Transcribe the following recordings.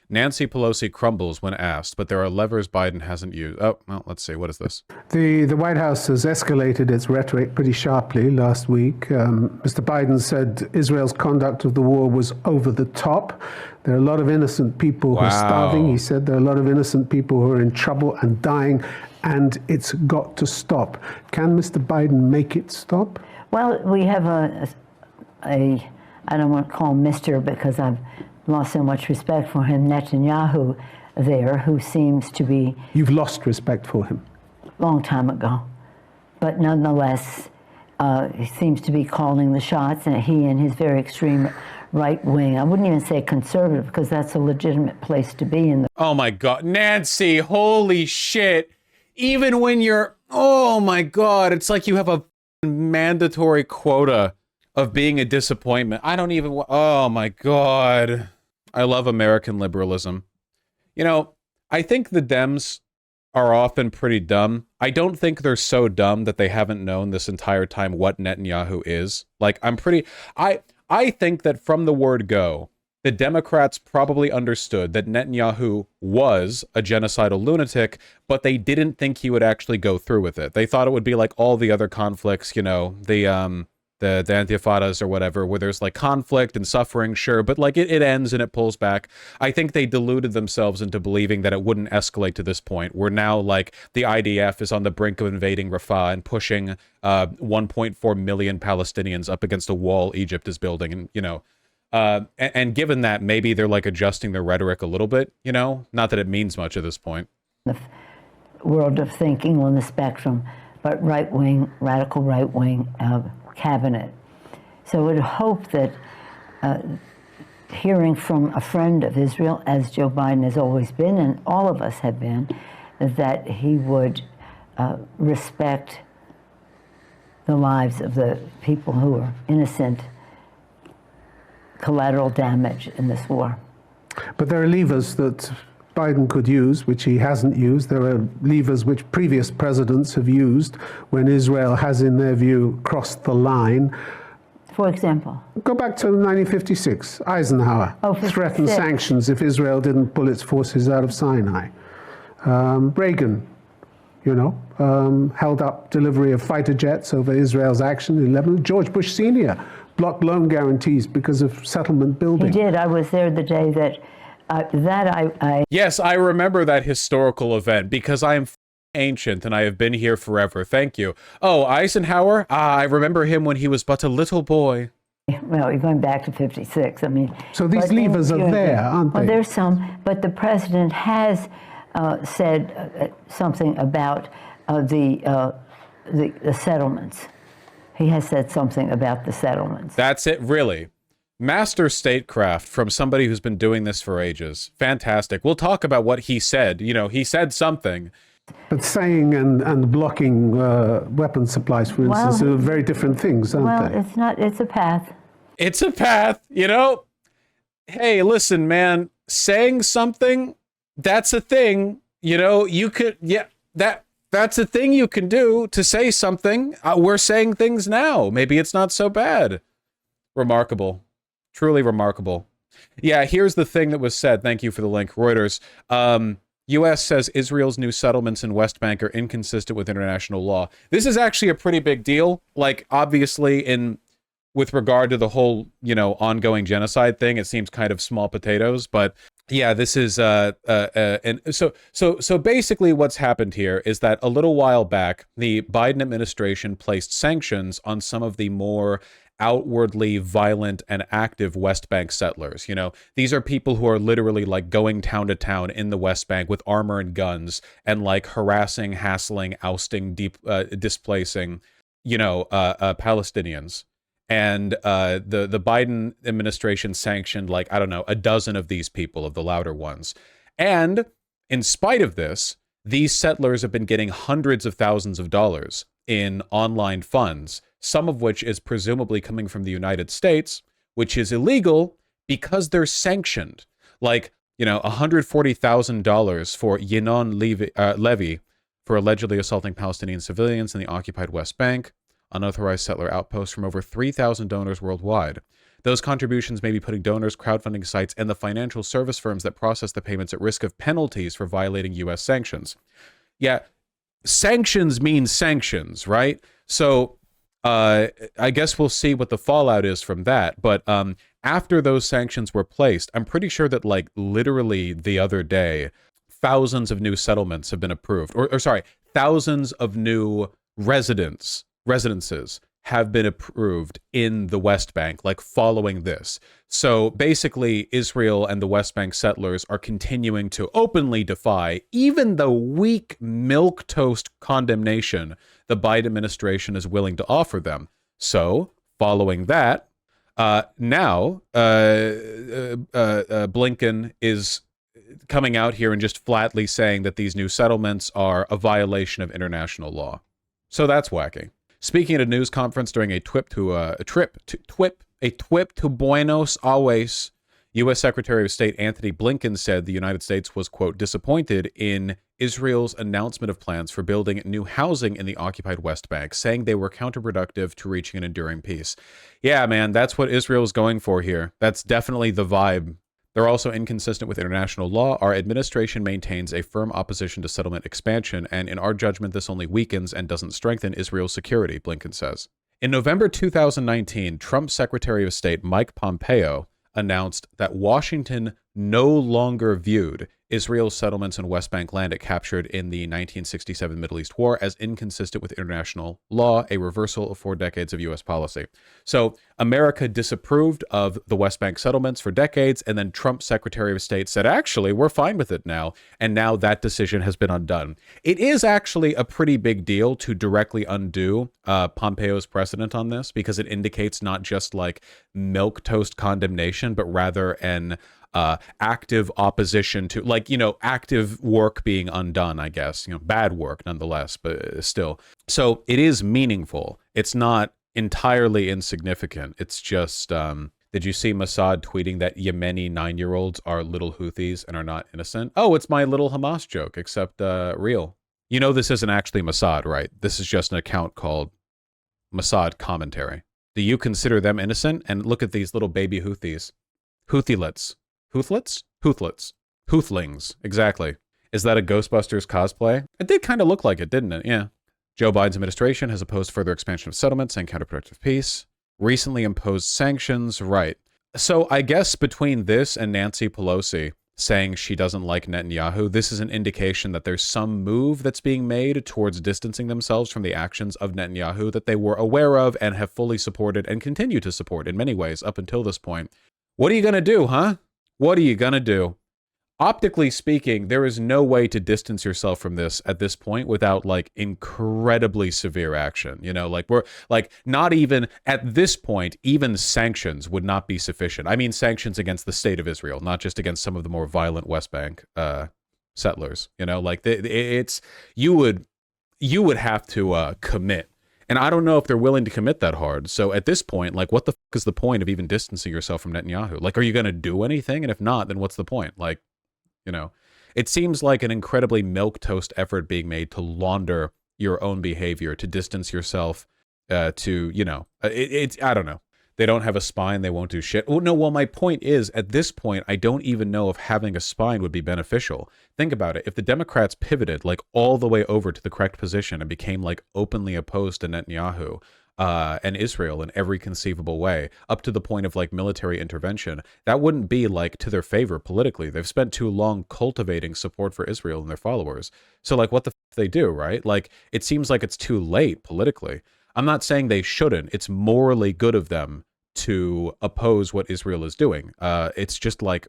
Nancy Pelosi crumbles when asked, but there are levers Biden hasn't used. Oh, well, let's see. What is this? The White House has escalated its rhetoric pretty sharply last week. Mr. Biden said Israel's conduct of the war was over the top. There are a lot of innocent people who are starving. He said there are a lot of innocent people who are in trouble and dying, and it's got to stop. Can Mr. Biden make it stop? Well, we have I don't want to call him Mr. because I've lost so much respect for him, Netanyahu there, who seems to be... You've lost respect for him? Long time ago. But nonetheless, he seems to be calling the shots, and he and his very extreme right wing, I wouldn't even say conservative, because that's a legitimate place to be in. Oh my God, Nancy, holy shit. Even when you're, oh my God, it's like you have a mandatory quota of being a disappointment. I don't even, oh my God. I love American liberalism. You know, I think the Dems are often pretty dumb. I don't think they're so dumb that they haven't known this entire time what Netanyahu is. Like, I think that from the word go, the Democrats probably understood that Netanyahu was a genocidal lunatic, but they didn't think he would actually go through with it. They thought it would be like all the other conflicts, you know, the Intifadas or whatever, where there's like conflict and suffering, sure, but like it ends and it pulls back. I think they deluded themselves into believing that it wouldn't escalate to this point, where now like the IDF is on the brink of invading Rafah and pushing 1.4 million Palestinians up against a wall Egypt is building, and you know, and given that, maybe they're like adjusting their rhetoric a little bit, you know, not that it means much at this point. The world of thinking on the spectrum, but right-wing, radical right-wing cabinet. So I would hope that hearing from a friend of Israel, as Joe Biden has always been, and all of us have been, that he would respect the lives of the people who are innocent collateral damage in this war. But there are levers that Biden could use, which he hasn't used. There are levers which previous presidents have used when Israel has, in their view, crossed the line. For example? Go back to 1956. Eisenhower threatened sanctions if Israel didn't pull its forces out of Sinai. Reagan, you know, held up delivery of fighter jets over Israel's action in Lebanon. George Bush Sr. blocked loan guarantees because of settlement building. He did. I was there the day that Yes, I remember that historical event because I am ancient and I have been here forever. Thank you. Oh, Eisenhower? I remember him when he was but a little boy. Well, you're going back to 56. I mean, so these levers are there, aren't they? Well, there's some, but the president has said something about the settlements. He has said something about the settlements. That's it, really. Master statecraft from somebody who's been doing this for ages. Fantastic. We'll talk about what he said. You know, he said something. But saying and blocking weapons supplies, for instance, are very different things, aren't they? Well, it's not. It's a path. It's a path, you know? Hey, listen, man. Saying something, that's a thing. You know, you could, yeah, that's a thing you can do to say something. We're saying things now. Maybe it's not so bad. Remarkable. Truly remarkable. Yeah, here's the thing that was said. Thank you for the link. Reuters. U.S. says Israel's new settlements in West Bank are inconsistent with international law. This is actually a pretty big deal. Like, obviously, with regard to the whole, you know, ongoing genocide thing, it seems kind of small potatoes. But yeah, this is and so basically, what's happened here is that a little while back, the Biden administration placed sanctions on some of the more outwardly violent and active West Bank settlers. You know, these are people who are literally like going town to town in the West Bank with armor and guns and like harassing, hassling, ousting, displacing, you know, Palestinians. And the Biden administration sanctioned like, I don't know, a dozen of these people, of the louder ones. And in spite of this, these settlers have been getting hundreds of thousands of dollars in online funds, some of which is presumably coming from the United States, which is illegal because they're sanctioned. Like, you know, $140,000 for Yinon Levy for allegedly assaulting Palestinian civilians in the occupied West Bank, unauthorized settler outposts from over 3,000 donors worldwide. Those contributions may be putting donors, crowdfunding sites, and the financial service firms that process the payments at risk of penalties for violating U.S. sanctions. Yeah, sanctions mean sanctions, right? So I guess we'll see what the fallout is from that. But after those sanctions were placed, I'm pretty sure that like literally the other day, thousands of new settlements have been approved, or sorry, thousands of new residences have been approved in the West Bank, like following this. So basically, Israel and the West Bank settlers are continuing to openly defy even the weak milquetoast condemnation the Biden administration is willing to offer them. So following that, now Blinken is coming out here and just flatly saying that these new settlements are a violation of international law. So that's wacky. Speaking at a news conference during a trip to Buenos Aires, U.S. Secretary of State Anthony Blinken said the United States was, quote, disappointed in Israel's announcement of plans for building new housing in the occupied West Bank, saying they were counterproductive to reaching an enduring peace. Yeah, man, that's what Israel's going for here. That's definitely the vibe. They're also inconsistent with international law. Our administration maintains a firm opposition to settlement expansion, and in our judgment, this only weakens and doesn't strengthen Israel's security, Blinken says. In November 2019, Trump Secretary of State Mike Pompeo announced that Washington no longer viewed Israel's settlements in West Bank land it captured in the 1967 Middle East War as inconsistent with international law, a reversal of 4 decades of U.S. policy. So America disapproved of the West Bank settlements for decades, and then Trump's Secretary of State said, actually, we're fine with it now, and now that decision has been undone. It is actually a pretty big deal to directly undo Pompeo's precedent on this, because it indicates not just like milquetoast condemnation, but rather an active opposition to, like, you know, active work being undone, I guess, you know, bad work nonetheless, but still. So it is meaningful. It's not entirely insignificant. It's just, did you see Mossad tweeting that Yemeni 9-year-olds are little Houthis and are not innocent? Oh, it's my little Hamas joke, except real. You know, this isn't actually Mossad, right? This is just an account called Mossad Commentary. Do you consider them innocent? And look at these little baby Houthis. Houthilets. Houthlets? Houthlets. Houthlings. Exactly. Is that a Ghostbusters cosplay? It did kind of look like it, didn't it? Yeah. Joe Biden's administration has opposed further expansion of settlements and counterproductive peace. Recently imposed sanctions. Right. So I guess between this and Nancy Pelosi saying she doesn't like Netanyahu, this is an indication that there's some move that's being made towards distancing themselves from the actions of Netanyahu that they were aware of and have fully supported and continue to support in many ways up until this point. What are you going to do, huh? What are you going to do? Optically speaking, there is no way to distance yourself from this at this point without like incredibly severe action. You know, like we're like not even at this point, even sanctions would not be sufficient. I mean, sanctions against the state of Israel, not just against some of the more violent West Bank settlers. You know, like it's you would have to commit. And I don't know if they're willing to commit that hard. So at this point, like, what the fuck is the point of even distancing yourself from Netanyahu? Like, are you going to do anything? And if not, then what's the point? Like, you know, it seems like an incredibly milquetoast effort being made to launder your own behavior, to distance yourself, to, you know, it's, I don't know. They don't have a spine. They won't do shit. Oh, no, well, my point is, at this point, I don't even know if having a spine would be beneficial. Think about it. If the Democrats pivoted, like, all the way over to the correct position and became, like, openly opposed to Netanyahu and Israel in every conceivable way, up to the point of, like, military intervention, that wouldn't be, like, to their favor politically. They've spent too long cultivating support for Israel and their followers. So, like, what the f they do, right? Like, it seems like it's too late politically. I'm not saying they shouldn't. It's morally good of them to oppose what Israel is doing. It's just like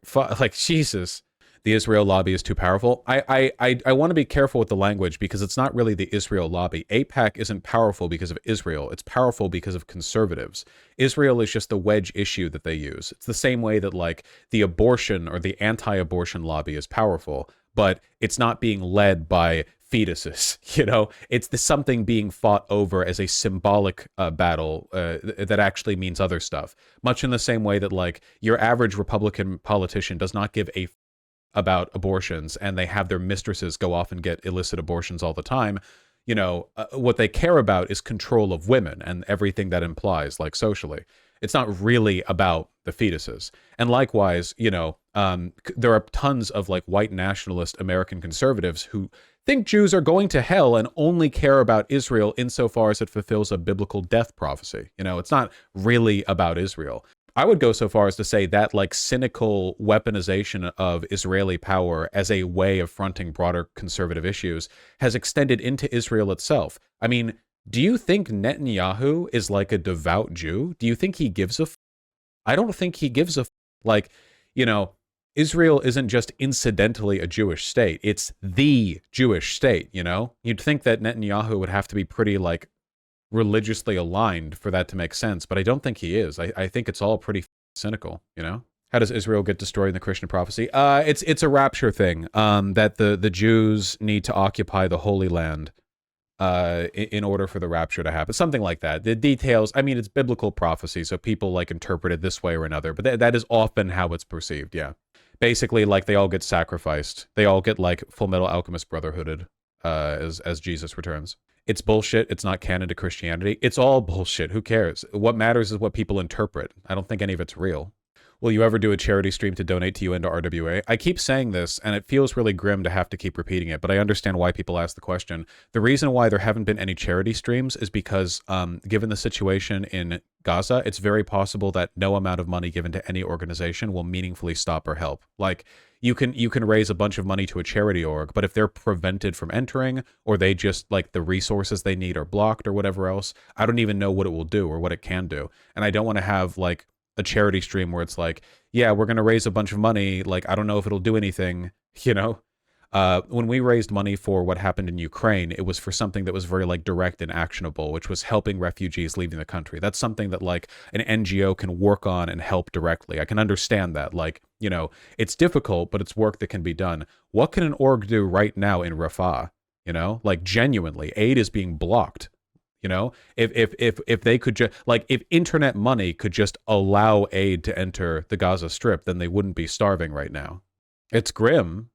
Jesus. The Israel lobby is too powerful. I want to be careful with the language because it's not really the Israel lobby. AIPAC isn't powerful because of Israel. It's powerful because of conservatives. Israel is just the wedge issue that they use. It's the same way that like the abortion or the anti-abortion lobby is powerful, but it's not being led by fetuses, you know, it's something being fought over as a symbolic battle that actually means other stuff. Much in the same way that like your average Republican politician does not give a about abortions and they have their mistresses go off and get illicit abortions all the time. You know, what they care about is control of women and everything that implies, like socially. It's not really about the fetuses. And likewise, there are tons of like white nationalist American conservatives who think Jews are going to hell and only care about Israel insofar as it fulfills a biblical death prophecy. It's not really about Israel. I would go so far as to say that like cynical weaponization of Israeli power as a way of fronting broader conservative issues has extended into Israel itself. I mean, do you think Netanyahu is like a devout Jew? Do you think he gives a I don't think he gives a like, Israel isn't just incidentally a Jewish state. It's the Jewish state, You'd think that Netanyahu would have to be pretty like religiously aligned for that to make sense, but I don't think he is. I think it's all pretty cynical, How does Israel get destroyed in the Christian prophecy? It's a rapture thing, that the Jews need to occupy the Holy Land in order for the rapture to happen. Something like that. The details, I mean, it's biblical prophecy, so people like interpret it this way or another, but that is often how it's perceived, yeah. Basically, like, they all get sacrificed. They all get, like, Full Metal Alchemist Brotherhooded as Jesus returns. It's bullshit. It's not canon to Christianity. It's all bullshit. Who cares? What matters is what people interpret. I don't think any of it's real. Will you ever do a charity stream to donate to you and to RWA? I keep saying this, and it feels really grim to have to keep repeating it, but I understand why people ask the question. The reason why there haven't been any charity streams is because, given the situation in Gaza, it's very possible that no amount of money given to any organization will meaningfully stop or help. Like, you can raise a bunch of money to a charity org, but if they're prevented from entering, or they just, like, the resources they need are blocked or whatever else, I don't even know what it will do or what it can do. And I don't want to have, like, a charity stream where it's like, yeah, we're going to raise a bunch of money. Like, I don't know if it'll do anything, When we raised money for what happened in Ukraine, it was for something that was very like direct and actionable, which was helping refugees leaving the country. That's something that like an NGO can work on and help directly. I can understand that. Like, it's difficult, but it's work that can be done. What can an org do right now in Rafah? Like, genuinely, aid is being blocked. If they could just, like, if internet money could just allow aid to enter the Gaza Strip, then they wouldn't be starving right now. It's grim,